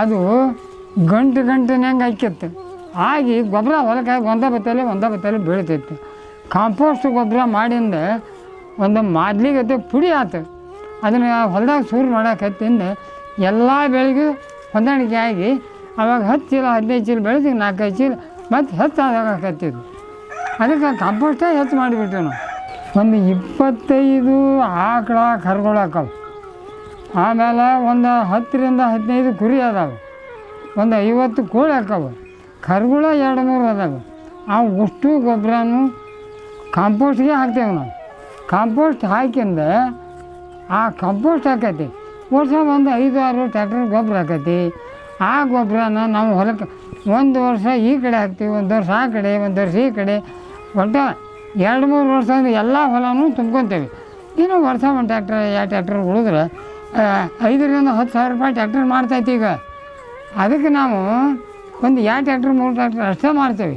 ಅದು ಗಂಟೆನಂಗೆ ಹಾಕಿತ್ತು ಆಗಿ ಗೊಬ್ಬರ ಹೊಲಕ್ಕೆ ಒಂದೇ ಬತ್ತಲೆ ಬೀಳ್ತೈತಿ. ಕಾಂಪೋಸ್ಟ್ ಗೊಬ್ಬರ ಮಾಡಿಂದ ಒಂದು ಮಾದ್ಲಿಗತ್ತೆ ಪುಡಿ ಆಯ್ತು. ಅದನ್ನು ಹೊಲದಾಗ ಸೂರು ಮಾಡೋಕತ್ತಿಂದ ಎಲ್ಲ ಬೆಳೆಗೂ ಹೊಂದಾಣಿಕೆ ಆಗಿ ಅವಾಗ 10 ಚೀಲ 15 ಚೀಲ ಬೆಳೆದು 4-5 ಚೀಲ ಮತ್ತು ಹೆಚ್ಚಾಗಕತ್ತಿದ್ವು. ಅದಕ್ಕೆ ಕಾಂಪೋಸ್ಟೇ ಹೆಚ್ಚು ಮಾಡಿಬಿಟ್ಟು ನಾವು ಒಂದು 25 ಆಕಳ ಕರುಗಳು ಹಾಕವು. ಆಮೇಲೆ ಒಂದು 10ರಿಂದ 15 ಕುರಿ ಅದಾವೆ, ಒಂದು 50 ಕೋಳಿ ಹಾಕವು. ಕರುಗಳು 2-3 ಅದಾವೆ. ಅಷ್ಟು ಗೊಬ್ಬರನೂ ಕಾಂಪೋಸ್ಟ್ಗೆ ಹಾಕ್ತೇವೆ ನಾವು. ಕಾಂಪೋಸ್ಟ್ ಹಾಕಿಂದ ಆ ಕಾಂಪೋಸ್ಟ್ ಹಾಕೈತಿ ವರ್ಷ ಒಂದು 5-6 ಟ್ಯಾಕ್ಟರ್ ಗೊಬ್ಬರ ಹಾಕೈತಿ. ಆ ಗೊಬ್ಬರನ ನಾವು ಹೊಲಕ್ಕೆ ಒಂದು ವರ್ಷ ಈ ಕಡೆ ಹಾಕ್ತೀವಿ, ಒಂದು ವರ್ಷ ಆ ಕಡೆ, ಒಂದು ವರ್ಷ ಈ ಕಡೆ, ಒಟ್ಟು 2-3 ವರ್ಷ ಅಂದರೆ ಎಲ್ಲ ಹೊಲನೂ ತುಂಬ್ಕೊತೇವೆ. ಇನ್ನು ವರ್ಷ ಒಂದು ಟ್ಯಾಕ್ಟರ್ 2 ಟ್ಯಾಕ್ಟರ್ ಉಳಿದ್ರೆ 5ರಿಂದ 10 ಸಾವಿರ ರೂಪಾಯಿ ಟ್ಯಾಕ್ಟರ್ ಮಾಡ್ತೈತಿ. ಈಗ ಅದಕ್ಕೆ ನಾವು ಒಂದು 2 ಟ್ಯಾಕ್ಟರ್ 3 ಟ್ಯಾಕ್ಟರ್ ಅಷ್ಟೇ ಮಾಡ್ತೇವೆ.